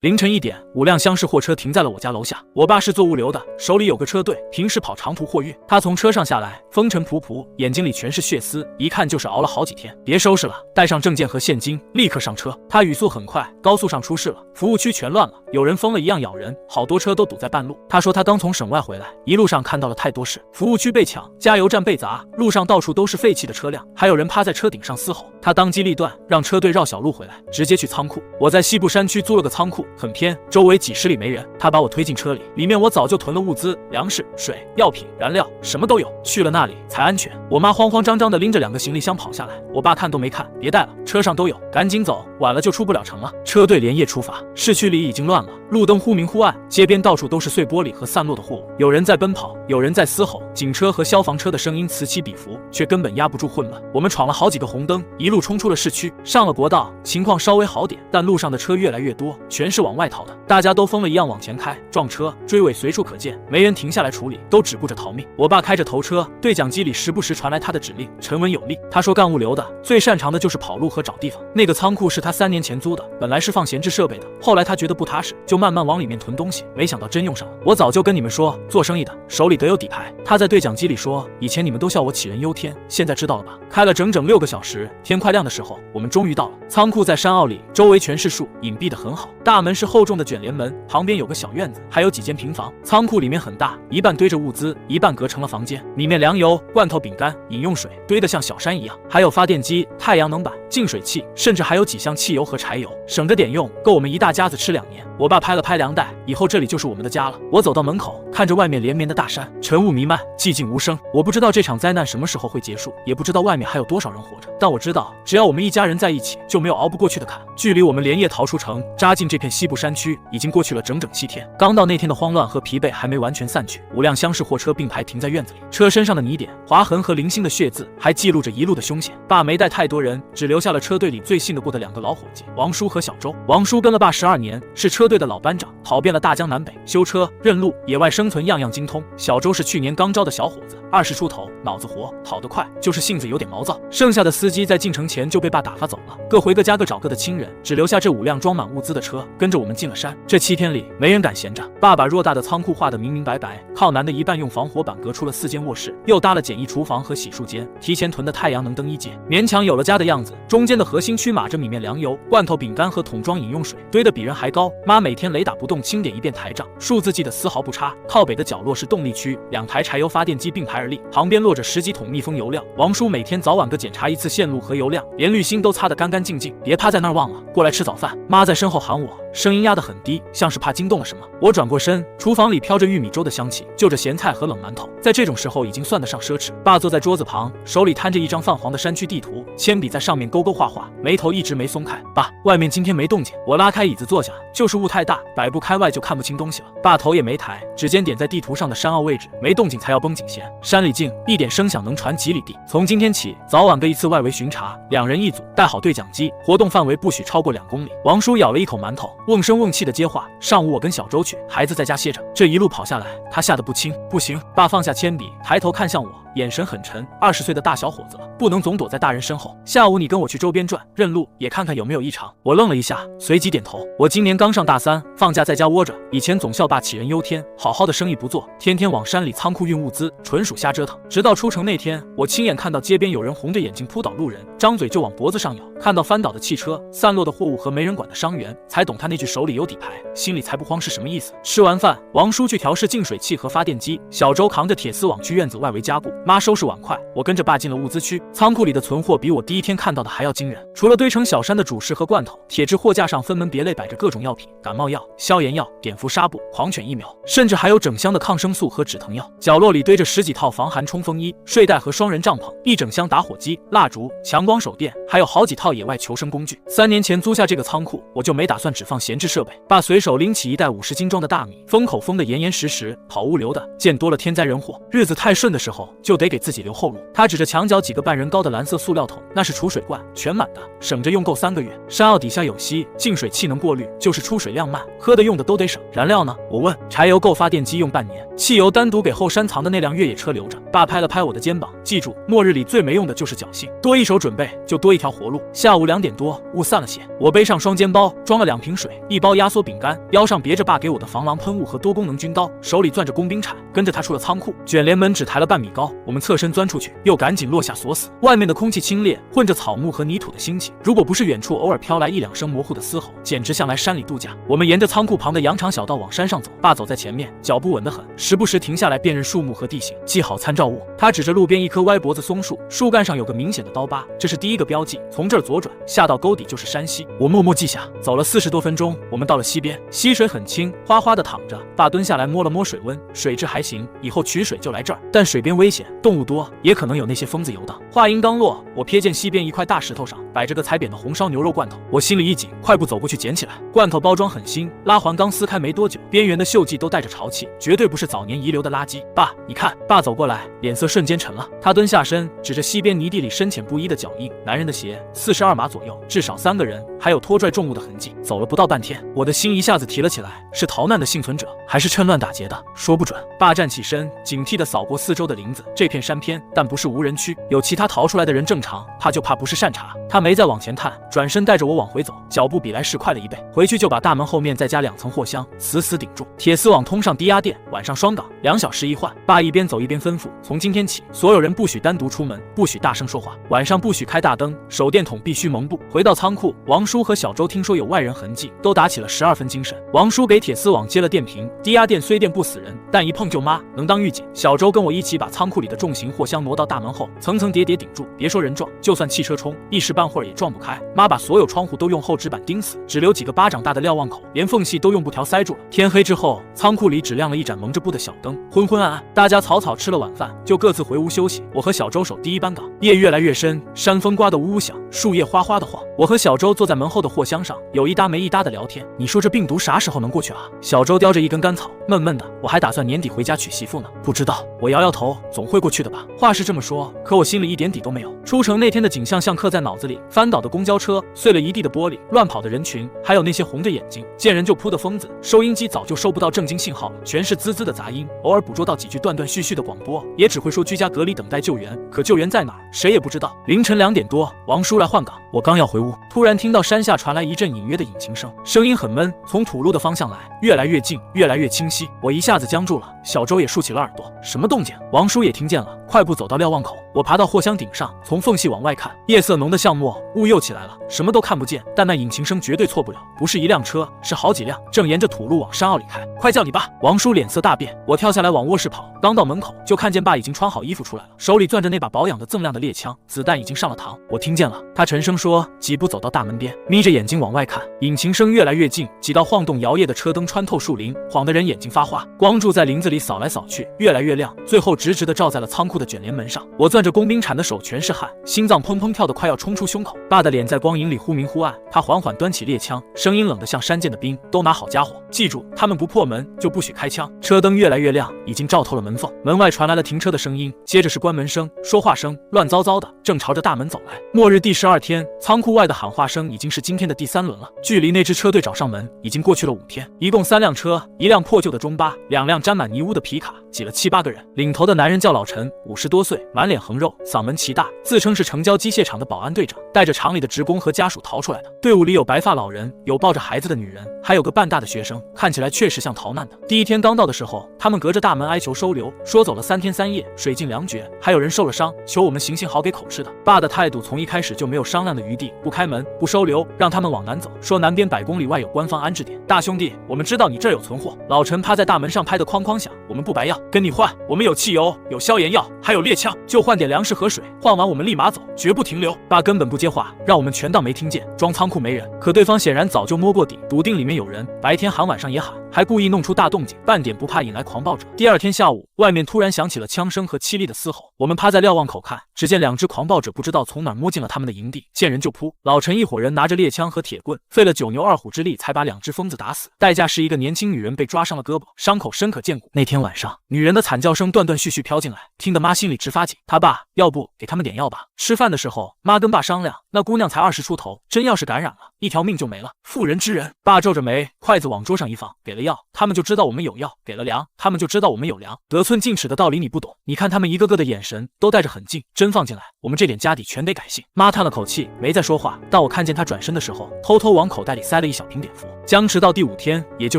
凌晨1点，5辆厢式货车停在了我家楼下。我爸是做物流的，手里有个车队，平时跑长途货运。他从车上下来，风尘仆仆，眼睛里全是血丝，一看就是熬了好几天。别收拾了，带上证件和现金，立刻上车。他语速很快，高速上出事了，服务区全乱了，有人疯了一样咬人，好多车都堵在半路。他说他刚从省外回来，一路上看到了太多事，服务区被抢，加油站被砸，路上到处都是废弃的车辆，还有人趴在车顶上嘶吼。他当机立断，让车队绕小路回来，直接去仓库。我在西部山区租了个仓库，很偏，周围几十里没人。他把我推进车里，里面我早就囤了物资，粮食、水、药品、燃料，什么都有。去了那里才安全。我妈慌慌张张地拎着2个行李箱跑下来，我爸看都没看，别带了，车上都有，赶紧走，晚了就出不了城了。车队连夜出发，市区里已经乱了，路灯忽明忽暗，街边到处都是碎玻璃和散落的货物，有人在奔跑，有人在嘶吼，警车和消防车的声音此起彼伏，却根本压不住混乱。我们闯了好几个红灯，一路冲出了市区，上了国道，情况稍微好点，但路上的车越来越多，全是往外逃的，大家都疯了一样往前开，撞车追尾随处可见，没人停下来处理，都只顾着逃命。我爸开着头车，对讲机里时不时传来他的指令，沉稳有力。他说干物流的最擅长的就是跑路和找地方，那个仓库是他3年前租的，本来是放闲置设备的，后来他觉得不踏实，就慢慢往里面囤东西，没想到真用上了。我早就跟你们说，做生意的手里得有底牌。他在对讲机里说，以前你们都笑我杞人忧天，现在知道了吧？开了整整6个小时，天快亮的时候，我们终于到了。仓库在山坳里，周围全是树，隐蔽得很好。大门是厚重的卷帘门，旁边有个小院子，还有几间平房。仓库里面很大，一半堆着物资，一半隔成了房间，里面粮油、罐头、饼干、饮用水堆得像小山一样，还有发电机、太阳能板、净水器，甚至还有几箱汽油和柴油，省着点用，够我们一大家子吃2年。我爸拍了拍粮袋，以后这里就是我们的家了。我走到门口，看着外面连绵的大山，晨雾弥漫，寂静无声。我不知道这场灾难什么时候会结束，也不知道外面还有多少人活着，但我知道，只要我们一家人在一起，就没有熬不过去的坎。距离我们连夜逃出城，扎进这片西部山区，已经过去了整整7天。刚到那天的慌乱和疲惫还没完全散去，5辆厢式货车并排停在院子里，车身上的泥点、划痕和零星的血渍，还记录着一路的凶险。爸没带太多人，只留下了车队里最信得过的2个老伙计，王叔和小周。王叔跟了爸12年，是车队的老班长，跑遍了大江南北，修车、认路、野外生存样样精通。小周是去年刚招的小伙子，20出头，脑子活，跑得快，就是性子有点毛躁。剩下的司机在进城前就被爸打发走了，各回各家，各找各的亲人，只留下这5辆装满物资的车，跟着我们进了山。这7天里，没人敢闲着。爸把偌大的仓库画得明明白白，靠南的一半用防火板隔出了4间卧室，又搭了简易厨房和洗漱间，提前囤的太阳能灯1节，勉强有了家的样子。中间的核心区码着米面粮油、罐头、饼干和桶装饮用水，堆得比人还高。妈每天雷打不动清点一遍台账，数字记得丝毫不差。靠北的角落是动力区，2台柴油发电机并排而立，旁边落着10几桶密封油料。王叔每天早晚各检查1次线路和油量，连滤芯都擦得干干净净。别趴在那儿忘了，过来吃早饭。妈在身后喊我，声音压得很低，像是怕惊动了什么。我转过身，厨房里飘着玉米粥的香气，就着咸菜和冷馒头，在这种时候已经算得上奢侈。爸坐在桌子旁，手里摊着一张泛黄的山区地图，铅笔在上面勾勾画画，眉头一直没松开。爸，外面今天没动静。我拉开椅子坐下，就是雾太大，摆不开外就看不清东西了。爸头也没抬，指尖点在地图上的山坳位置，没动静才要绷紧弦。山里静，一点声响能传几里地。从今天起，早晚各1次外围巡查，2人1组，带好对讲机，活动范围不许超过2公里。王叔咬了一口馒头，瓮声瓮气的接话：上午我跟小周去，孩子在家歇着。这一路跑下来，他吓得不轻。不行，爸放下铅笔，抬头看向我，眼神很沉。20岁的大小伙子了，不能总躲在大人身后。下午你跟我去周边转，认路，也看看有没有异常。我愣了一下，随即点头。我今年刚上大3，放假在家窝着，以前总笑爸杞人忧天，好好的生意不做，天天往山里仓库运物资，纯属瞎折腾。直到出城那天，我亲眼看到街边有人红着眼睛扑倒路人，张嘴就往脖子上咬，看到翻倒的汽车、散落的货物和没人管的伤员，才懂他那句手里有底牌，心里才不慌是什么意思。吃完饭，王叔去调试净水器和发电机，小周扛着铁丝网去院子外围加固，妈收拾碗筷，我跟着爸进了物资区。仓库里的存货比我第1天看到的还要惊人，除了堆成小山的主食和罐头，铁质货架上分门别类摆着各种药品，感冒药、消炎药、碘伏纱布、狂犬疫苗，甚至还有整箱的抗生素和止疼药。角落里堆着10几套防寒冲锋衣、睡袋和双人帐篷，一整箱打火机、蜡烛、强光手电，还有好几套野外求生工具。3年前租下这个仓库，我就没打算只放闲置设备。爸随手拎起1袋50斤装的大米，封口封得严严实实，跑物流的，见多了天灾人祸，日子太顺的时候就得给自己留后路。他指着墙角几个半人高的蓝色塑料桶，那是储水罐，全满的，省着用够3个月。山坳底下有溪，净水器能过滤，就是出水量慢，喝的用的都得省。燃料呢？我问。柴油够发电机用半年，汽油单独给后山藏的那辆越野车留着。爸拍了拍我的肩膀，记住，末日里最没用的就是侥幸，多一手准备就多一条活路。下午2点多，雾散了些，我背上双肩包，装了2瓶水，1包压缩饼干，腰上别着爸给我的防狼喷雾和多功能军刀，手里攥着工兵铲，跟着他出了仓库。卷帘门只抬了半米高，我们侧身钻出去，又赶紧落下锁死。外面的空气清冽，混着草木和泥土的腥气，如果不是远处偶尔飘来1、2声模糊的嘶吼，简直像来山里度假。我们沿着仓库旁的羊肠小道往山上走，爸走在前面，脚步稳得很，时不时停下来辨认树木和地形，记好参照物。他指着路边一棵歪脖子松树，树干上有个明显的刀疤，这是第一个标记，从这儿左转，下到沟底就是山溪。我默默记下。走了40多分钟，我们到了溪边，溪水很清，哗哗的淌着。爸蹲下来摸了摸水温，水质还行，以后取水就来这儿，但水边危险，动物多，也可能有那些疯子游荡。话音刚落，我瞥见溪边一块大石头上摆着个踩扁的红烧牛肉罐头，我心里一紧，快步走过去捡起来。罐头包装很新，拉环刚撕开没多久，边缘的锈迹都带着潮气，绝对不是早年遗留的垃圾。爸，你看。爸走过来，脸色瞬间沉了。他蹲下身，指着溪边泥地里深浅不一的脚印，男人的鞋，42码左右，至少3个人，还有拖拽重物的痕迹。走了不到半天，我的心一下子提了起来，是逃难的幸存者，还是趁乱打劫的？说不准。爸站起身，警惕地扫过四周的林子，这片山偏，但不是无人区，有其他逃出来的人正常，怕就怕不是善茬。他没再往前探，转身带着我往回走，脚步比来时快了1倍。回去就把大门后面再加2层货箱，死死顶住，铁丝网通上低压电，晚上双岗，2小时一换。爸一边走一边吩咐，从今天起，所有人不许单独出门，不许大声说话，晚上不许开大灯，手电筒必须蒙布。回到仓库，王叔和小周听说有外人痕迹，都打起了12分精神。王叔给铁丝网接了电瓶，低压电虽电不死人，但一碰就麻，能当预警。小周跟我一起把仓库里的重型货箱挪到大门后，层层叠叠顶住，别说人撞，就算汽车冲，一时半会儿也撞不开。妈把所有窗户都用厚纸板钉死，只留几个巴掌大的瞭望口，连缝隙都用布条塞住了。天黑之后，仓库里只亮了一盏蒙着布的小灯，昏昏暗暗。大家草草吃了晚饭，就各自回屋休息。我和小周守第一班岗，夜越来越深，山风刮得呜呜响，树叶哗哗的晃。我和小周坐在门后的货箱上，有一搭没一搭的聊天。你说这病毒啥时候能过去啊？小周叼着一根干草，闷闷的。我还打算年底回家娶媳妇呢。不知道。我摇摇头，总会过去的吧。话是这么说，可我心里一点底都没有。出城那天的景象像刻在脑子里，翻倒的公交车，碎了一地的玻璃，乱跑的人群，还有那些红着眼睛见人就扑的疯子。收音机早就收不到正经信号了，全是滋滋的杂音，偶尔捕捉到几句断断续续的广播，也只会说居家隔离等待救援，可救援在哪儿，谁也不知道。凌晨2点多，王叔来换岗，我刚要回屋，突然听到山下传来一阵隐约的引擎声，声音很闷，从土路的方向来，越来越近，越来越清晰。我一下子僵住了，小周也竖起了耳朵，什么动静？王叔也听见了，快步走到瞭望口。我爬到货箱顶上，从缝隙往外看，夜色浓得像墨，雾又起来了，什么都看不见，但那引擎声绝对错不了，不是一辆车，是好几辆，正沿着土路往山坳里开。快叫你爸！王叔脸色大变，我跳下来往卧室跑，刚到门口就看见爸已经穿好衣服出来了，手里攥着那把保养的锃亮的猎枪，子弹已经上了膛。我听见了，他沉声说，几步走到大门边，眯着眼睛往外看，引擎声越来越近，几道晃动摇曳的车灯穿透树林，晃得人眼睛发花，光柱在林子里扫来扫去，越来越亮，最后直直地照在了仓库的卷帘门上。我攥着工兵铲的手全是汗，心脏砰砰跳得快要冲出胸口。爸的脸在光影里忽明忽暗，他缓缓端起猎枪，声音冷得像山涧的冰，都拿好家伙，记住，他们不破门就不许开枪。车灯越来越亮，已经照透了门缝，门外传来了停车的声音，接着是关门声、说话声，乱糟糟的，正朝着大门走来。末日第12天，仓库外的喊话声已经是今天的第3轮了，距离那支车队找上门已经过去了5天，一共3辆车，1辆破旧的中巴，2辆沾满泥污的皮卡，挤了7、8个人。领头的男人叫老陈，50多岁，满脸横肉，嗓门奇大，自称是城郊机械厂的保安队长，带着厂里的职工和家属逃出来的。队伍里有白发老人，有抱着孩子的女人，还有个半大的学生，看起来确实像逃难的。第1天刚到的时候，他们隔着大门哀求收留，说走了3天3夜，水尽粮绝，还有人受了伤，求我们行行好给口吃的。爸的态度从一开始就没有商量的余地，不开门，不收留，让他们往南走，说南边100公里外有官方安置点。大兄弟，我们知道你这儿有存货。老陈趴在大门上拍得哐哐响，我们不白要，跟你换，我们有汽油，有消炎药，还有猎枪，就换点粮食和水，换完我们立马走，绝不停留。爸根本不接话，让我们全当没听见，装仓库没人。可对方显然早就摸过底，笃定里面有人，白天喊晚上也喊，还故意弄出大动静，半点不怕引来狂暴者。第2天下午，外面突然响起了枪声和凄厉的嘶吼，我们趴在瞭望口看，只见2只狂暴者不知道从哪儿摸进了他们的营地，见人就扑。老陈一伙人拿着猎枪和铁棍，费了9牛2虎之力才把2只疯子打死，代价是一个年轻女人被抓伤了胳膊，伤口深可见骨。那天晚上，女人的惨叫声断断续续飘进来，听得妈心里直发紧。他爸，要不给他们点药吧？吃饭的时候，妈跟爸商量，那姑娘才20出头，真要是感染了，一条命就没了。妇人之仁。爸皱着眉，筷子往桌上一放，给了药。药，他们就知道我们有药；给了粮，他们就知道我们有粮。得寸进尺的道理你不懂，你看他们一个个的眼神都带着狠劲，真放进来，我们这点家底全得改姓。妈叹了口气，没再说话。当我看见他转身的时候，偷偷往口袋里塞了一小瓶碘伏。僵持到第5天，也就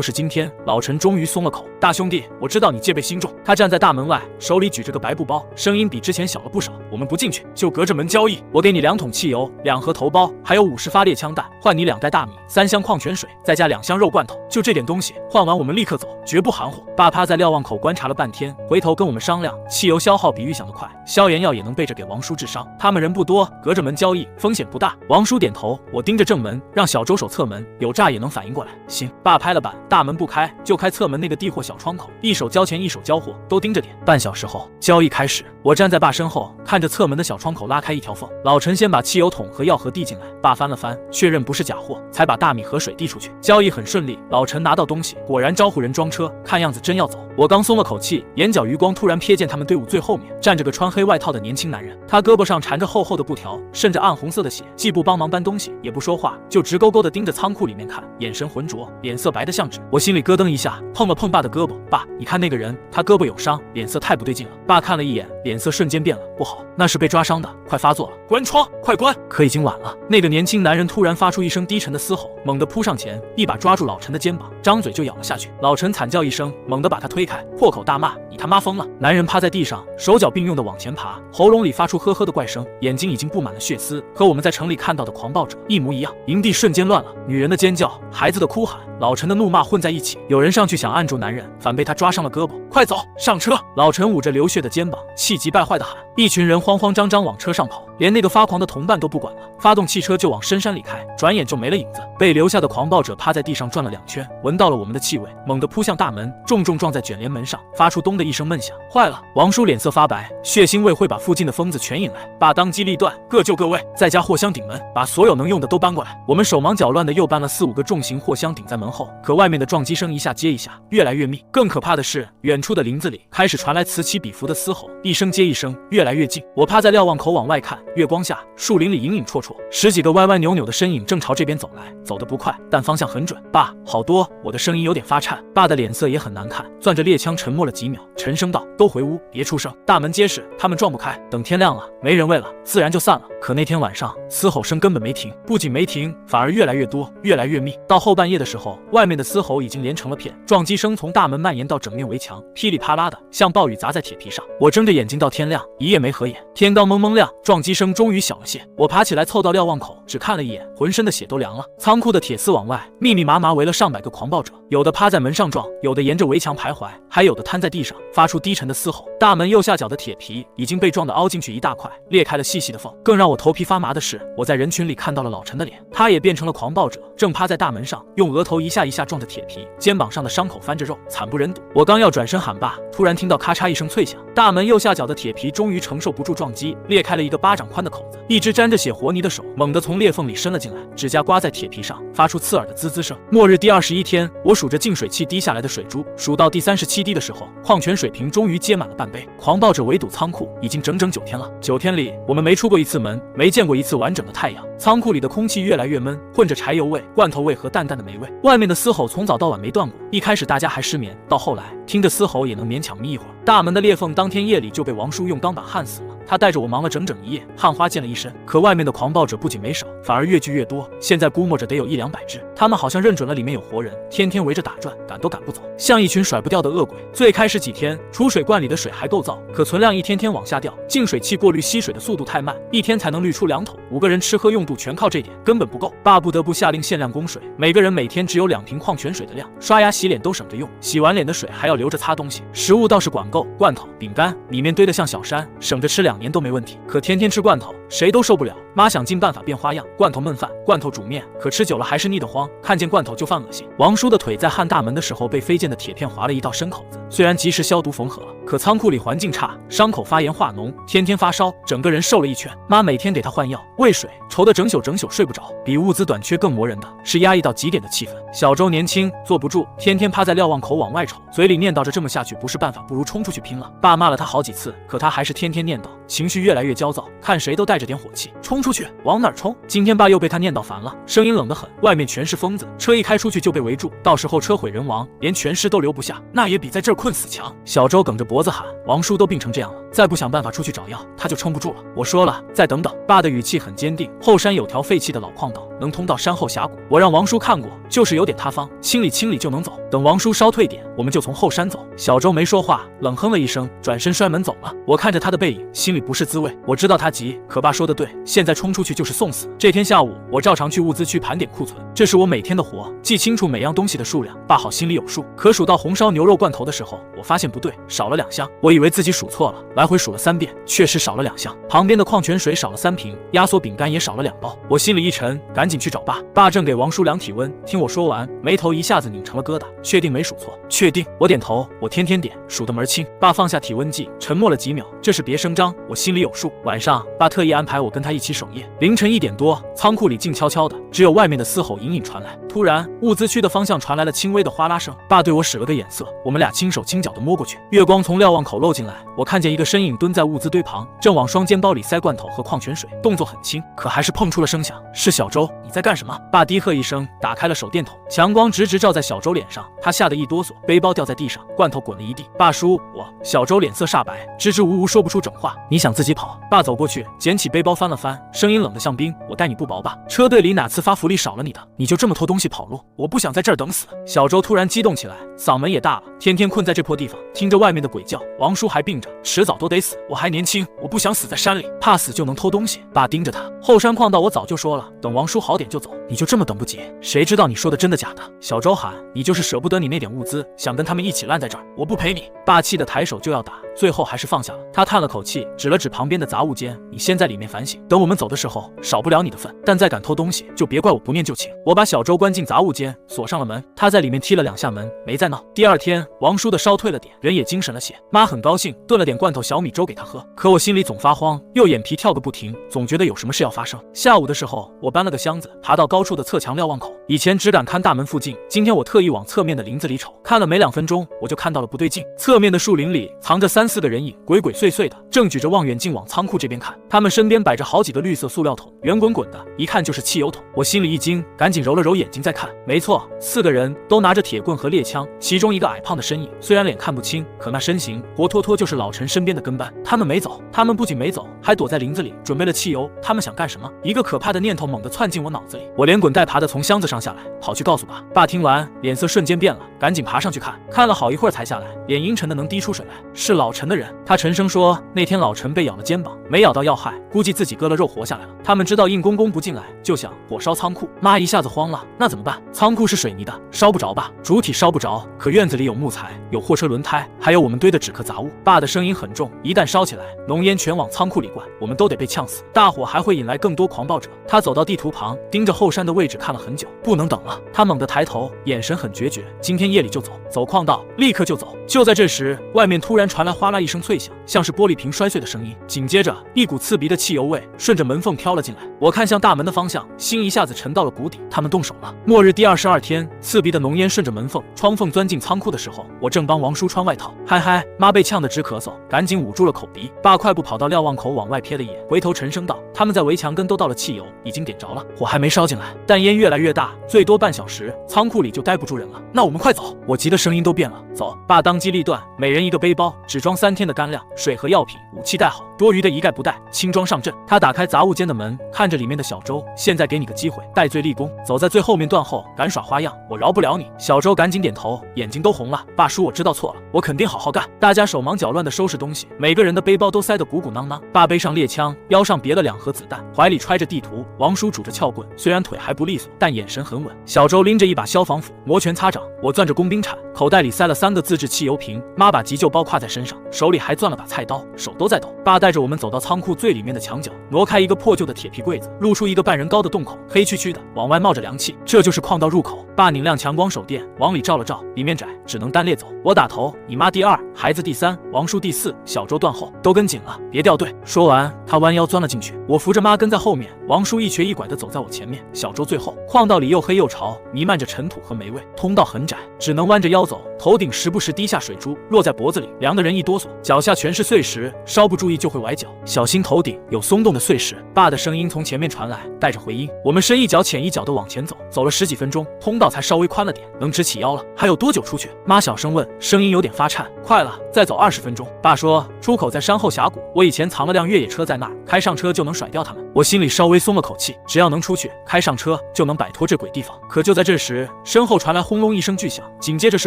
是今天，老陈终于松了口。大兄弟，我知道你戒备心重。他站在大门外，手里举着个白布包，声音比之前小了不少。我们不进去，就隔着门交易。我给你2桶汽油，2盒头孢，还有50发猎枪弹，换你2袋大米，3箱矿泉水，再加2箱肉罐头。就这点东西，换完我们立刻走，绝不含糊。爸趴在瞭望口观察了半天，回头跟我们商量，汽油消耗比预想的快，消炎药也能备着给王叔治伤。他们人不多，隔着门交易，风险不大。王叔点头，我盯着正门，让小周手侧门，有诈也能反应过来。行，爸拍了板，大门不开，就开侧门那个递货小窗口，一手交钱一手交货，都盯着点。半小时后，交易开始，我站在爸身后，看着侧门的小窗口拉开一条缝。老陈先把汽油桶和药盒递进来，爸翻了翻，确认不是假货，才把大米和水递出去。交易很顺利，老陈拿到东西，果然招呼人装车，看样子真要走。我刚松了口气，眼角余光突然瞥见他们队伍最后面站着个穿黑外套的年轻男人，他胳膊上缠着厚厚的布条，渗着暗红色的血，既不帮忙搬东西，也不说话，就直勾勾地盯着仓库里面看，眼神浑浊，脸色白得像纸。我心里咯噔一下，碰了碰爸的胳膊，爸，你看那个人，他胳膊有伤，脸色太不对劲了。爸看了一眼，脸色瞬间变了，不好，那是被抓伤的，快发作了，关窗，快关！可已经晚了。那个年轻男人突然发出一声低沉的嘶吼，猛地扑上前，一把抓住老陈的肩膀，张嘴就咬了下去。老陈惨叫一声，猛地把他推开，破口大骂：“你他妈疯了！”男人趴在地上，手脚并用的往前爬，喉咙里发出呵呵的怪声，眼睛已经布满了血丝，和我们在城里看到的狂暴者一模一样。营地瞬间乱了，女人的尖叫，孩子的哭喊，老陈的怒骂混在一起。有人上去想按住男人，反被他抓伤了胳膊。快走，上车！老陈捂着流血的肩膀，气急败坏地喊。一群人慌慌张张往车上跑，连那个发狂的同伴都不管了，发动汽车就往深山里开，转眼就没了影子。被留下的狂暴者趴在地上转了2圈，闻到了我们的气味，猛地扑向大门，重重撞在卷帘门上，发出咚的一声闷响。坏了！王叔脸色发白，血腥味会把附近的疯子全引来。爸当机立断，各就各位，再加货箱顶门，把所有能用的都搬过来。我们手忙脚乱的又搬了4、5个重型货箱顶在门后，可外面的撞击声一下接一下，越来越密。更可怕的是，远处的林子里开始传来此起彼伏的嘶吼，一声接一声，越来越近。我趴在瞭望口往外看，月光下，树林里影影绰绰，10几个歪歪扭扭的身影正朝这边走来，走得不快，但方向很准。爸，好多！我的声音有点发颤，爸的脸色也很难看，攥着猎枪沉默了几秒，沉声道：“都回屋，别出声，大门结实，他们撞不开。等天亮了，没人喂了，自然就散了。”可那天晚上，嘶吼声根本没停，不仅没停，反而越来越多，越来越密。到后半夜的时候，外面的嘶吼已经连成了片，撞击声从大门蔓延到整面围墙，噼里啪啦的，像暴雨砸在铁皮上。我睁着眼睛到天亮，一夜没合眼。天刚蒙蒙亮，撞击声终于小了些。我爬起来凑到瞭望口，只看了一眼，浑身的血都凉了。仓库的铁丝网外，密密麻麻围了上百个狂暴者，有的趴在门上撞，有的沿着围墙徘徊，还有的瘫在地上，发出低沉的嘶吼。大门右下角的铁皮已经被撞得凹进去一大块，裂开了细细的缝。更让我头皮发麻的是，我在人群里看到了老陈的脸，他也变成了狂暴者，正趴在大门上，用额头一下一下撞着铁皮，肩膀上的伤口翻着肉，惨不忍睹。我刚要转身喊爸，突然听到咔嚓一声脆响，大门右下角的铁皮终于承受不住撞击，裂开了一个巴掌宽的口子，一只沾着血活泥的手猛地从裂缝里伸了进来，指甲刮在铁皮上，发出刺耳的滋滋声。末日第21天，我数着净水器滴下来的水珠，数到第37滴的时候，矿泉水瓶终于接满了半杯。狂暴者围堵仓库已经整整9天了，9天里我们没出过一次门，没见过一次完整的太阳。仓库里的空气越来越闷，混着柴油味、罐头味和淡淡的霉味。外面的嘶吼从早到晚没断过，一开始大家还失眠，到后来听着嘶吼也能勉强眯一会儿。大门的裂缝当天夜里就被王叔用钢板焊死了，他带着我忙了整整一夜，焊花溅了一身。可外面的狂暴者不仅没少，反而越聚越多，现在估摸着得有100-200只。他们好像认准了里面有活人，天天围着打转，赶都赶不走，像一群甩不掉的恶鬼。最开始几天，储水罐里的水还够造，可存量一天天往下掉，净水器过滤吸水的速度太慢，一天才能滤出2桶，5个人吃喝用度全靠这点，根本不够。爸不得不下令限量供水，每个人每天只有2瓶矿泉水的量，刷牙洗脸都省着用，洗完脸的水还要留着擦东西。食物倒是管够，罐头、饼干里面堆得像小山，省着吃2年都没问题。可天天吃罐头，谁都受不了。妈想尽办法变花样，罐头焖饭，罐头煮面，可吃久了还是腻得慌，看见罐头就犯恶心。王叔的腿在焊大门的时候被飞溅的铁片划了一道深口子，虽然及时消毒缝合了，可仓库里环境差，伤口发炎化脓，天天发烧，整个人瘦了一圈。妈每天给他换药喂水，愁得整宿睡不着。比物资短缺更磨人的是压抑到极点的气氛。小周年轻坐不住，天天趴在瞭望口往外瞅，嘴里念叨着这么下去不是办法，不如冲出去拼了。爸骂了他好几次，可他还是天天念叨，情绪越来越焦躁，看谁都带着着点火气，冲出去，往哪儿冲？今天爸又被他念叨烦了，声音冷得很，外面全是疯子，车一开出去就被围住，到时候车毁人亡，连全尸都留不下，那也比在这儿困死强。小周梗着脖子喊，王叔都病成这样了，再不想办法出去找药，他就撑不住了。我说了，再等等。爸的语气很坚定，后山有条废弃的老矿道，能通到山后峡谷，我让王叔看过，就是有点塌方，清理清理就能走，等王叔烧退点，我们就从后山走。小周没说话，冷哼了一声，转身摔门走了。我看着他的背影，心里不是滋味。我知道他急，可爸说的对，现在冲出去就是送死。这天下午，我照常去物资区盘点库存，这是我每天的活，记清楚每样东西的数量，爸好心里有数。可数到红烧牛肉罐头的时候，我发现不对，少了2箱。我以为自己数错了，来回数了3遍，确实少了2箱。旁边的矿泉水少了3瓶，压缩饼干也少了2包。我心里一沉，赶紧去找爸。爸正给王叔量体温，听我说完，眉头一下子拧成了疙瘩。确定没数错？确定。我点头，我天天点，数得门清。爸放下体温计，沉默了几秒，这是别声张，我心里有数。晚上，爸特意安排我跟他一起守夜。凌晨1点多，仓库里静悄悄的，只有外面的嘶吼隐隐传来。突然，物资区的方向传来了轻微的哗啦声。爸对我使了个眼色，我们俩轻手轻脚的摸过去。月光从瞭望口漏进来，我看见一个身影蹲在物资堆旁，正往双肩包里塞罐头和矿泉水，动作很轻，可还是碰出了声响。是小周，你在干什么？爸低喝一声，打开了手电筒，强光直直照在小周脸上，他吓得一哆嗦，背包掉在地上，罐头滚了一地。爸叔，我……小周脸色煞白，支支吾吾说不出整话。你想自己跑？爸走过去，捡起背包翻了翻，声音冷得像冰。我待你不薄吧？车队里哪次发福利少了你的？你就这么偷东西跑路？我不想在这儿等死。小周突然激动起来，嗓门也大了。天天困在这破地方，听着外面的鬼叫，王叔还病着，迟早都得死。我还年轻，我不想死在山里，怕死就能偷东西。爸盯着他，后山矿道我早就说了，等王叔好点就走。你就这么等不及？谁知道你说的真的假的？小周喊，你就是舍不得你那点物资，想跟他们一起烂在这儿。我不陪你。爸气得抬手就要打，最后还是放下了。他叹了口气，指了指旁边的杂物间，你先在里面反省，等我们走的时候少不了你的份，但再敢偷东西就别怪我不念旧情。我把小周关进杂物间，锁上了门，他在里面踢了2下门，没再闹。第二天，王叔的烧退了点，人也精神了些，妈很高兴，炖了点罐头小米粥给他喝。可我心里总发慌，右眼皮跳个不停，总觉得有什么事要发生。下午的时候，我搬了个箱子，爬到高处的侧墙瞭望口，以前只敢看大门附近，今天我特意往侧面的林子里瞅，看了没2分钟，我就看到了不对劲。侧面的树林里藏着3、4个人影，鬼鬼祟祟的，正举着望远镜往仓库这边看。他们身边摆着好几个绿色塑料桶，圆滚滚的，一看就是汽油桶。我心里一惊，赶紧揉了揉眼睛再看，没错，4个人都拿着铁棍和猎枪，其中一个矮胖的身影，虽然脸看不清，可那身形活脱脱就是老陈身边的跟班。他们没走，他们不仅没走，还躲在林子里准备了汽油。他们想干什么？一个可怕的念头猛地窜进我脑子里，我连滚带爬的从箱子上下来，跑去告诉爸。爸听完，脸色瞬间变了，赶紧爬上去看，看了好一会儿才下来，脸阴沉的能滴出水来。是老陈的人，他沉声说，那天老陈被咬了肩膀，没咬到要害，估计自己割了肉活下来了。他们知道应公公不进来，就想火烧仓库。妈一下子慌了，那怎么办？仓库是水泥的，烧不着吧？主体烧不着，可院子里有木材，有货车轮胎，还有我们堆的纸壳杂物。爸的声音很重，一旦烧起来，浓烟全往仓库里灌，我们都得被呛死。大火还会引来更多狂暴者。他走到地图旁，盯着后山的位置看了很久，不能等了。他猛地抬头，眼神很决绝，今天夜里就走，走矿道，立刻就走。就在这时，外面突然传来哗啦一声脆响，像是玻璃瓶摔碎的声音，紧接着一股刺鼻的汽油味顺着门缝飘了进来。我看向大门的方向，心一下子沉到了谷底，他们动手了。末日第22天，刺鼻的浓烟顺着门缝、窗缝钻进仓库的时候，我正帮王叔穿外套。嗨嗨，妈被呛得直咳嗽，赶紧捂住了口鼻。爸快步跑到瞭望口往外瞥了一眼，回头沉声道：“他们在围墙跟都倒了汽油，已经点着了，火还没烧进来，但烟越来越大，最多半小时，仓库里就待不住人了。那我们快走！”我急得声音都变了。走！爸当机立断，每人一个背包，只装3天的干粮、水和药品，武器带好，多余的一概不带，轻装上阵。他打开杂物间的门，看着里面的小周，现在给你个机会，戴罪立功。走在最后面断后，敢耍花样，我饶不了你。小周赶紧点头，眼睛都红了。爸叔，我知道错了，我肯定好好干。大家手忙脚乱地收拾东西，每个人的背包都塞得鼓鼓囊囊。爸背上猎枪，腰上别了2盒子弹，怀里揣着地图。王叔拄着撬棍，虽然腿还不利索，但眼神很稳。小周拎着一把消防斧，摩拳擦掌。我攥着工兵铲，口袋里塞了3个自制汽油瓶。妈把急救包挎在身上，手里还攥了把菜刀，手都在抖。爸带着我们走到仓库最里面的墙角，挪开一个破旧的铁皮柜子，露出一个半人高的洞口，黑黢黢的，往外冒着凉气。这就是矿道入口。爸拧亮强光手电，往里照了照，里面窄，只能单列走。我打头，你妈第2，孩子第3，王叔第4，小周断后，都跟紧了，别掉队。说完，他弯腰钻了进去，我扶着妈跟在后面，王叔一瘸一拐地走在我前面，小周最后。矿道里又黑又潮，弥漫着尘土和霉味，通道很窄，只能弯着腰走，头顶时不时滴下水珠，落在脖子里，凉得人一哆嗦。脚下全是碎石，稍不注意就会崴脚，小心头顶有松动的碎石。爸的声音从前面传来，带着回音。我们深一脚浅一脚的往前走，走了10几分钟，通道才稍微宽了点，能直起腰了。还有多久出去？妈小声问，声音有点发颤。快了，再走20分钟。爸说，出口在山后峡谷，我以前藏了辆越野车在那儿，开上车就能甩掉他们。我心里稍微松了口气，只要能出去，开上车就能摆脱这鬼地方。可就在这时，身后传来轰隆一声巨响，紧接着是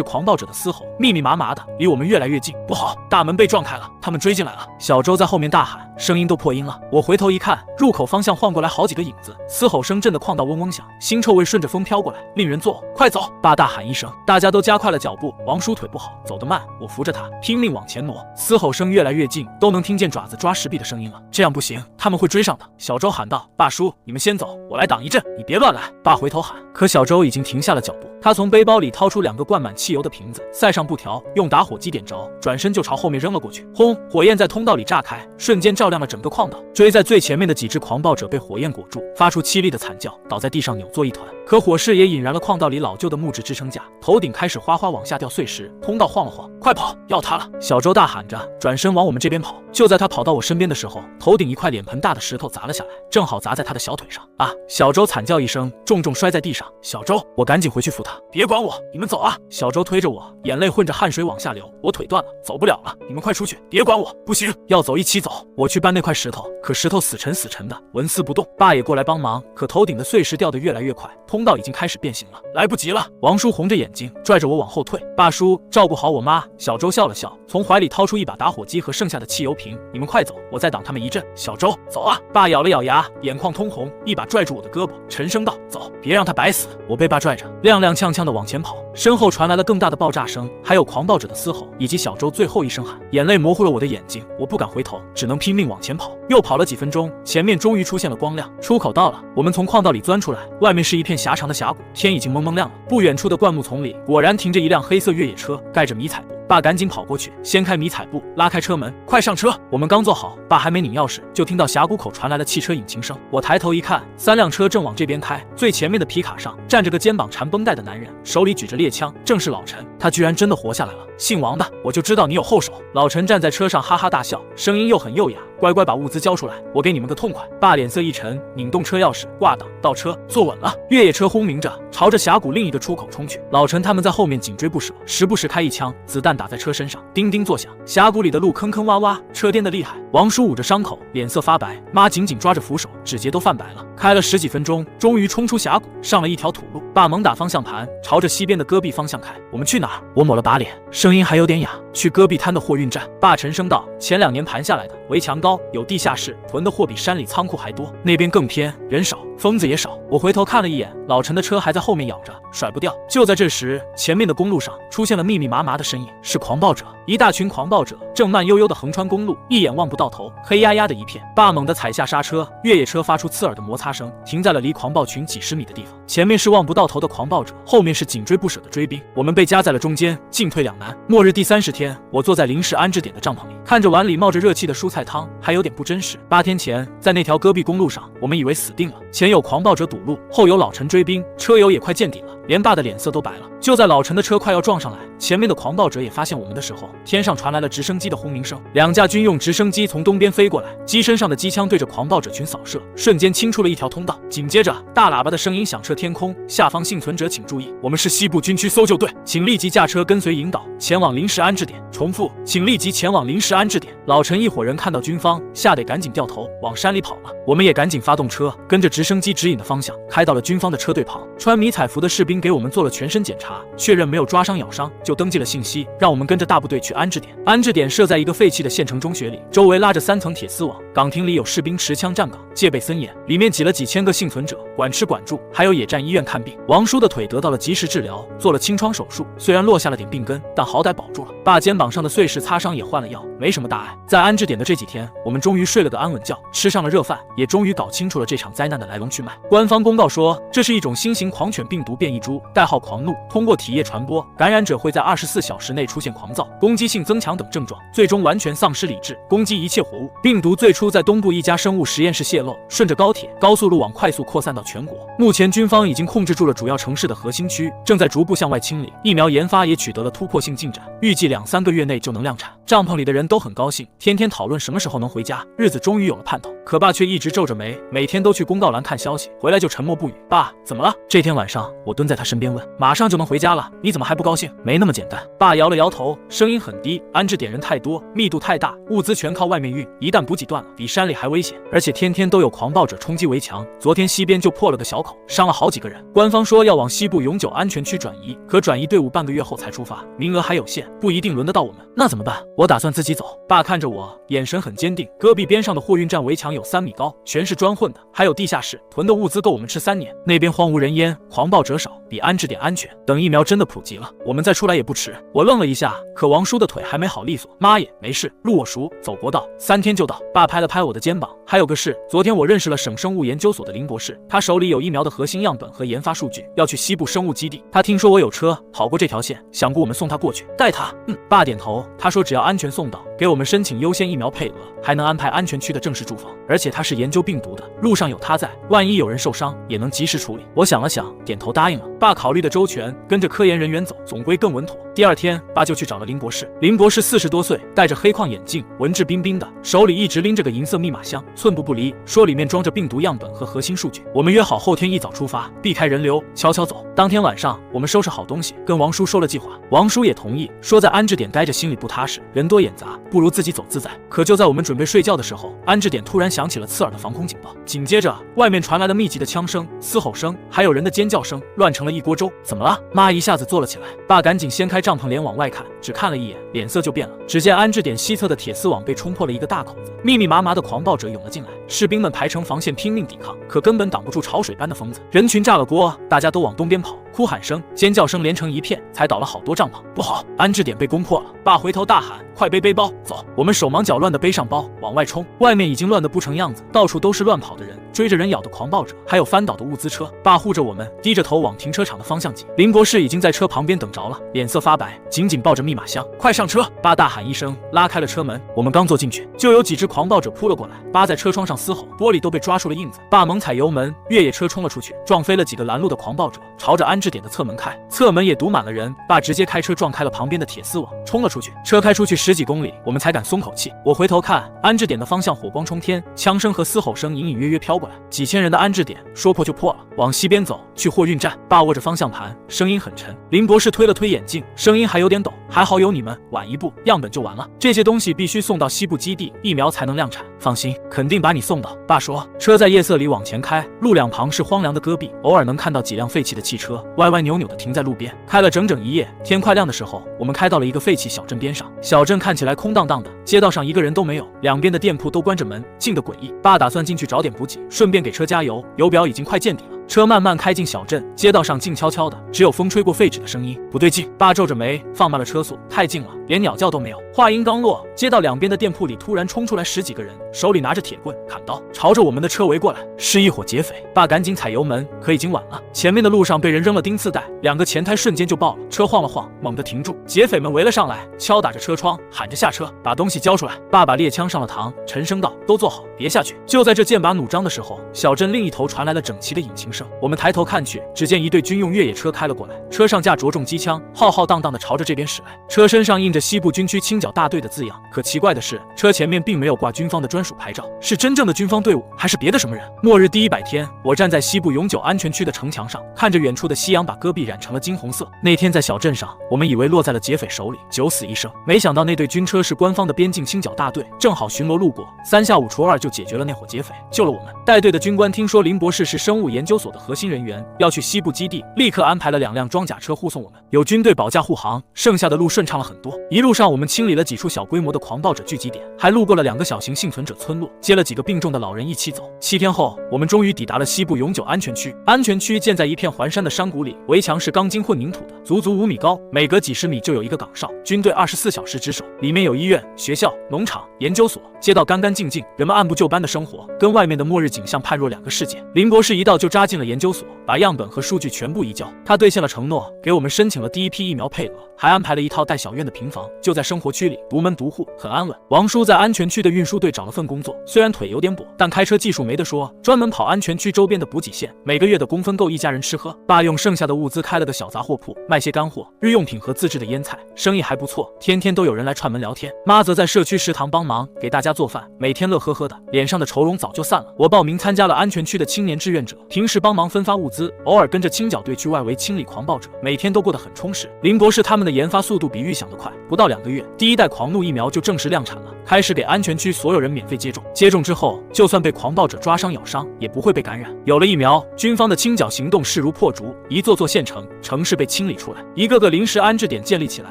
狂暴者的嘶吼，密密麻麻的，离我们越来越近。不好，大门被撞开了，他们追进来了！小周在后面大喊，声音都破音了。我回头一看，入口方向晃过来好几个影子，嘶吼声震得矿道嗡嗡响，腥臭味顺着风飘过来，令人作呕。快走！爸大喊一声，大家都加快了脚步。王叔腿不好，走得慢，我扶着他，拼命往前挪。嘶吼声越来越近，都能听见爪子抓石壁的声音了。这样不行，他们会追上的。小周喊道：“爸叔，你们先走，我来挡一阵，你别乱来。”爸回头喊，可小周已经停下了脚步。他从背包里掏出2个灌满汽油的瓶子，塞上布条，用打火机点着，转身就朝后面扔了过去。轰！火焰在通道里炸开，瞬间照亮了整个矿道。追在最前面的几只狂暴者被火焰裹住，发出凄厉的惨叫，倒在地上扭作一团。可火势也引燃了矿道里老旧的木质支撑架，头顶开始哗哗往下掉碎石，通道晃了晃。快跑，要他了！小周大喊着，转身往我们这边跑。就在他跑到我身边的时候，头顶一块脸盆大的石头砸了下来，正好砸在他的小腿上。啊！小周惨叫一声，重重摔在地上。小周，我赶紧回去扶他。别管我，你们走啊！小周推着我，眼泪混着汗水往下流。我腿断了，走不了了，你们快出去，别管我！不行，要走一起走。我去搬那块石头，可石头死沉死沉的，纹丝不动。爸也过来帮忙，可头顶的碎石掉得越来越快，通道已经开始变形了，来不及了。王叔红着眼睛拽着我往后退。爸叔，照顾好我妈。小周笑了笑，从怀里掏出一把打火机和剩下的汽油瓶。你们快走，我再挡他们一阵。小周，走啊！爸咬了咬牙，眼眶通红，一把拽住我的胳膊，沉声道：“走，别让他白死。”我被爸拽着，踉踉跄跄的往前跑，身后传来了更大的爆炸声，还有狂暴者的嘶吼，以及小周最后一声喊。眼泪模糊了我的眼睛，我不敢回头，只能拼命往前跑。又跑了几分钟，前面终于出现了光亮，出口到了。我们从矿道里钻出来，外面是一片狭长的峡谷，天已经蒙蒙亮了。不远处的灌木丛里，果然停着一辆黑色越野车，盖着迷彩布。爸赶紧跑过去，掀开迷彩布，拉开车门，快上车！我们刚坐好，爸还没拧钥匙，就听到峡谷口传来了汽车引擎声。我抬头一看，3辆车正往这边开，最前面的皮卡上站着个肩膀缠绷带的男人，手里举着猎枪，正是老陈。他居然真的活下来了，姓王的，我就知道你有后手。老陈站在车上哈哈大笑，声音又很优雅，乖乖把物资交出来，我给你们个痛快。爸脸色一沉，拧动车钥匙，挂档，倒车，坐稳了。越野车轰鸣着朝着峡谷另一个出口冲去，老陈他们在后面紧追不舍，时不时开一枪，子弹打在车身上，叮叮作响。峡谷里的路坑坑洼洼，车颠得厉害。王叔捂着伤口，脸色发白，妈紧紧抓着扶手，指节都泛白了。开了10几分钟，终于冲出峡谷，上了一条土路。爸猛打方向盘，朝着西边的戈壁方向开。我们去哪儿？我抹了把脸，声音还有点哑。去戈壁滩的货运站。爸沉声道：“前2年盘下来的，围墙高，有地下室，囤的货比山里仓库还多。那边更偏，人少，疯子也少。”我回头看了一眼，老陈的车还在后面咬着，甩不掉。就在这时，前面的公路上出现了密密麻麻的身影，是狂暴者。一大群狂暴者正慢悠悠地横穿公路，一眼望不到头，黑压压的一片。爸猛地踩下刹车，越野车发出刺耳的摩擦声，停在了离狂暴群几十米的地方。前面是望不到头的狂暴者，后面是紧追不舍的追兵。我们被夹在了中间，进退两难。末日第30天，我坐在临时安置点的帐篷里，看着碗里冒着热气的蔬菜汤，还有点不真实。8天前，在那条戈壁公路上，我们以为死定了，前有狂暴者堵路，后有老陈追兵，车油也快见底了，连爸的脸色都白了。就在老陈的车快要撞上来，前面的狂暴者也发现我们的时候，天上传来了直升机的轰鸣声，2架军用直升机从东边飞过来，机身上的机枪对着狂暴者群扫射，瞬间清出了一条通道。紧接着，大喇叭的声音响彻天空：“下方幸存者请注意，我们是西部军区搜救队，请立即驾车跟随引导前往临时安置点。重复，请立即前往临时安置点。”老陈一伙人看到军方，吓得赶紧掉头往山里跑了。我们也赶紧发动车，跟着直升机指引的方向，开到了军方的车队旁。穿迷彩服的士兵给我们做了全身检查，确认没有抓伤咬伤，就登记了信息，让我们跟着大部队去安置点。安置点设在一个废弃的县城中学里，周围拉着3层铁丝网，岗亭里有士兵持枪站岗，戒备森严，里面挤了几千个幸存者，管吃管住，还有野战医院看病。王叔的腿得到了及时治疗，做了清创手术，虽然落下了点病根，但好歹保住了。爸肩膀上的碎石擦伤也换了药，没什么大碍。在安置点的这几天，我们终于睡了个安稳觉，吃上了热饭，也终于搞清楚了这场灾难的来龙去脉。官方公告说，这是一种新型狂犬病毒变异株，代号狂怒，通过体液传播，感染者会在24小时内出现狂躁、攻击性增强等症状，最终完全丧失理智，攻击一切活物。病毒最初在东部一家生物实验室泄露，顺着高铁、高速路网快速扩散到全国。目前军方已经控制住了主要城市的核心区，正在逐步向外清理。疫苗研发也取得了突破性进展，预计2-3个月内就能量产。帐篷里的人都很高兴，天天讨论什么时候能回家，日子终于有了盼头。可爸却一直皱着眉，每天都去公告栏看消息，回来就沉默不语。爸，怎么了？这天晚上，我蹲在他身边问，马上就能回家了，你怎么还不高兴？没那么简单。爸摇了摇头，声音很低，安置点人太多，密度太大，物资全靠外面运，一旦补给断了，比山里还危险，而且天天都有狂暴者冲击围墙。昨天西边就破了个小口，伤了好几个人。官方说要往西部永久安全区转移，可转移队伍半个月后才出发，名额还有限，不一定轮得到我们。那怎么办？我打算自己走。爸看着我，眼神很坚定。戈壁边上的货运站围墙有3米高，全是砖混的，还有地下室，囤的物资够我们吃3年。那边荒无人烟，狂暴者少，比安置点安全。等疫苗真的普及了，我们再出来也不迟。我愣了一下，可王叔的腿还没好利索。妈也没事，路我熟，走国道3天就到。爸拍了拍我的肩膀，还有个事，昨天我认识了省生物研究所的林博士，他手里有疫苗的核心样本和研发数据，要去西部生物基地。他听说我有车跑过这条线，想雇我们送他过去，带他。爸点头，他说只要安全送到，给我们申请优先疫苗配额，还能安排安全区的正式住房。而且他是研究病毒的，路上有他在，万一有人受伤也能及时处理。我想了想，点头答应了。爸考虑的周全，跟着科研人员走，总归更稳妥。第2天，爸就去找了林博士。林博士40多岁，戴着黑框眼镜，文质彬彬的，手里一直拎着个银色密码箱，寸步不离，说里面装着病毒样本和核心数据。我们约好后天一早出发，避开人流，悄悄走。当天晚上，我们收拾好东西，跟王叔说了计划。王叔也同意，说在安置点待着心里不踏实，人多眼杂，不如自己走自在。可就在我们准备睡觉的时候，安置点突然响起了刺耳的防空警报，紧接着外面传来了密集的枪声、嘶吼声，还有人的尖叫声，乱成了一锅粥。怎么了？妈一下子坐了起来。爸赶紧掀开帐篷帘往外看，只看了一眼，脸色就变了。只见安置点西侧的铁丝网被冲破了一个大口子，密密麻麻的狂暴者涌了进来，士兵们排成防线拼命抵抗，可根本挡不住潮水般的疯子。人群炸了锅，大家都往东边跑，哭喊声、尖叫声连成一片，才倒了好多帐篷。不好，安置点被攻破了！爸回头大喊：“快背背包，走！”我们手忙脚乱地背上包，往外冲。外面已经乱得不成样子，到处都是乱跑的人，追着人咬的狂暴者，还有翻倒的物资车。爸护着我们，低着头往停车场的方向挤。林博士已经在车旁边等着了，脸色发白，紧紧抱着密码箱。快上车！爸大喊一声，拉开了车门。我们刚坐进去，就有几只狂暴者扑了过来，扒在车窗上嘶吼，玻璃都被抓出了印子。爸猛踩油门，越野车冲了出去，撞飞了几个拦路的狂暴者，朝着安置点的侧门开。侧门也堵满了人，爸直接开车撞开了旁边的铁丝网，冲了出去。车开出去10几公里，我们才敢松口气。我回头看，安置点的方向火光冲天，枪声和嘶吼声隐隐约约飘过来。几千人的安置点说破就破了，往西边走，去货运站。爸握着方向盘，声音很沉。林博士推了推眼镜，声音还有点抖。还好有你们，晚一步样本就完了。这些东西必须送到西部基地，疫苗才能量产。放心，肯定把你送到。爸说。车在夜色里往前开，路两旁是荒凉的戈壁，偶尔能看到几辆废弃的汽车歪歪扭扭地停在路边。开了整整一夜，天快亮的时候，我们开到了一个废弃小镇边上。小镇看起来空荡荡的，街道上一个人都没有，两边的店铺都关着门，静得诡异。爸打算进去找点补给，顺便给车加油，油表已经快见底了。车慢慢开进小镇，街道上静悄悄的，只有风吹过废纸的声音。不对劲，爸皱着眉放慢了车速，太近了，连鸟叫都没有。话音刚落，街道两边的店铺里突然冲出来10几个人，手里拿着铁棍、砍刀，朝着我们的车围过来，是一伙劫匪。爸赶紧踩油门，可已经晚了，前面的路上被人扔了钉刺带，2个前胎瞬间就爆了，车晃了晃，猛地停住。劫匪们围了上来，敲打着车窗，喊着下车，把东西交出来。爸把猎枪上了膛，沉声道：“都坐好，别下去。”就在这剑拔弩张的时候，小镇另一头传来了整齐的引擎声。我们抬头看去，只见一队军用越野车开了过来，车上架着重机枪，浩浩荡荡地朝着这边驶来。车身上印着西部军区清剿大队的字样，可奇怪的是，车前面并没有挂军方的专属牌照，是真正的军方队伍，还是别的什么人？末日第100天，我站在西部永久安全区的城墙上，看着远处的夕阳把戈壁染成了金红色。那天在小镇上，我们以为落在了劫匪手里，九死一生，没想到那队军车是官方的边境清剿大队，正好巡逻路过，3下5除2就解决了那伙劫匪，救了我们。带队的军官听说林博士是生物研究所的核心人员，要去西部基地，立刻安排了2辆装甲车护送我们，有军队保驾护航，剩下的路顺畅了很多。一路上我们清理了几处小规模的狂暴者聚集点，还路过了2个小型幸存者村落，接了几个病重的老人一起走。7天后，我们终于抵达了西部永久安全区。安全区建在一片环山的山谷里，围墙是钢筋混凝土的，足足5米高，每隔几十米就有一个岗哨，军队24小时值守。里面有医院、学校、农场、研究所，街道干干净净，人们按部就班的生活，跟外面的末日景象判若2个世界。林博士一到就扎进了研究所，把样本和数据全部移交。他兑现了承诺，给我们申请了第一批疫苗配额，还安排了一套带小院的平房，就在生活区里。区里独门独户，很安稳。王叔在安全区的运输队找了份工作，虽然腿有点跛，但开车技术没得说，专门跑安全区周边的补给线，每个月的工分够一家人吃喝。爸用剩下的物资开了个小杂货铺，卖些干货、日用品和自制的腌菜，生意还不错，天天都有人来串门聊天。妈则在社区食堂帮忙给大家做饭，每天乐呵呵的，脸上的愁容早就散了。我报名参加了安全区的青年志愿者，平时帮忙分发物资，偶尔跟着清剿队去外围清理狂暴者，每天都过得很充实。林博士他们的研发速度比预想的快，不到2个月，第一代狂怒疫苗就正式量产了，开始给安全区所有人免费接种。接种之后，就算被狂暴者抓伤咬伤，也不会被感染。有了疫苗，军方的清剿行动势如破竹，一座座县城、城市被清理出来，一个个临时安置点建立起来，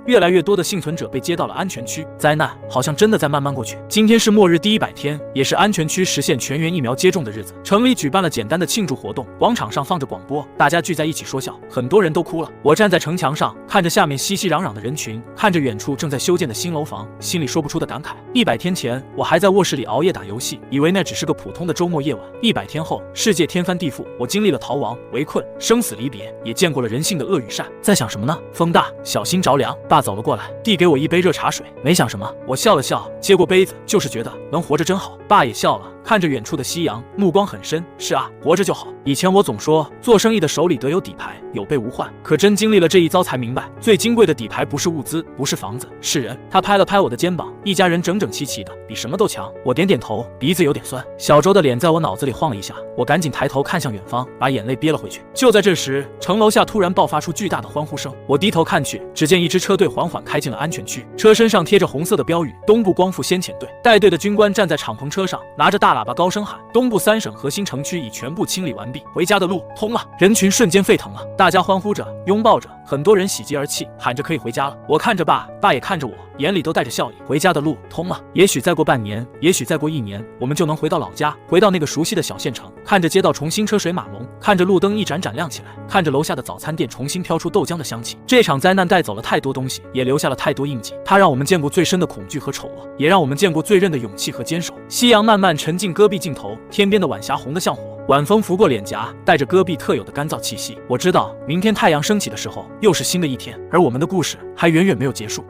越来越多的幸存者被接到了安全区。灾难好像真的在慢慢过去。今天是末日第100天，也是安全区实现全员疫苗接种的日子。城里举办了简单的庆祝活动，广场上放着广播，大家聚在一起说笑，很多人都哭了。我站在城墙上，看着下面熙熙攘攘的人群，看着远处正在修建的新楼房，心里说不出的感慨。100天前，我还在卧室里熬夜打游戏，以为那只是个普通的周末夜晚。100天后，世界天翻地覆，我经历了逃亡、围困、生死离别，也见过了人性的恶与善。在想什么呢？风大，小心着凉。爸走了过来，递给我一杯热茶水。没想什么，我笑了笑，接过杯子，就是觉得能活着真好。爸也笑了，看着远处的夕阳，目光很深。是啊，活着就好。以前我总说，做生意的手里得有底牌，有备无患。可真经历了这一遭，才明白，最金贵的底牌不是物资，不是房子，是人。他拍了拍我的肩膀，一家人整整齐齐的，比什么都强。我点点头，鼻子有点酸。小周的脸在我脑子里晃了一下，我赶紧抬头看向远方，把眼泪憋了回去。就在这时，城楼下突然爆发出巨大的欢呼声。我低头看去，只见一支车队缓缓开进了安全区，车身上贴着红色的标语：东部光复先遣队。带队的军官站在敞篷车上，拿着大喇叭高声喊：东部3省核心城区已全部清理完毕，回家的路通了。人群瞬间沸腾了，大家欢呼着，拥抱着，很多人喜极而泣，喊着可以回家了。我看着爸，爸也看着我，眼里都带着笑意。回家的路通了，也许再过半年，也许再过1年，我们就能回到老家，回到那个熟悉的小县城，看着街道重新车水马龙，看着路灯一盏盏亮起来，看着楼下的早餐店重新飘出豆浆的香气。这场灾难带走了太多东西，也留下了太多印记。它让我们见过最深的恐惧和丑恶，也让我们见过最韧的勇气和坚守。夕阳慢慢沉进戈壁尽头，天边的晚霞红得像火，晚风拂过脸颊，带着戈壁特有的干燥气息。我知道，明天太阳升起的时候，又是新的一天，而我们的故事还远远没有结束。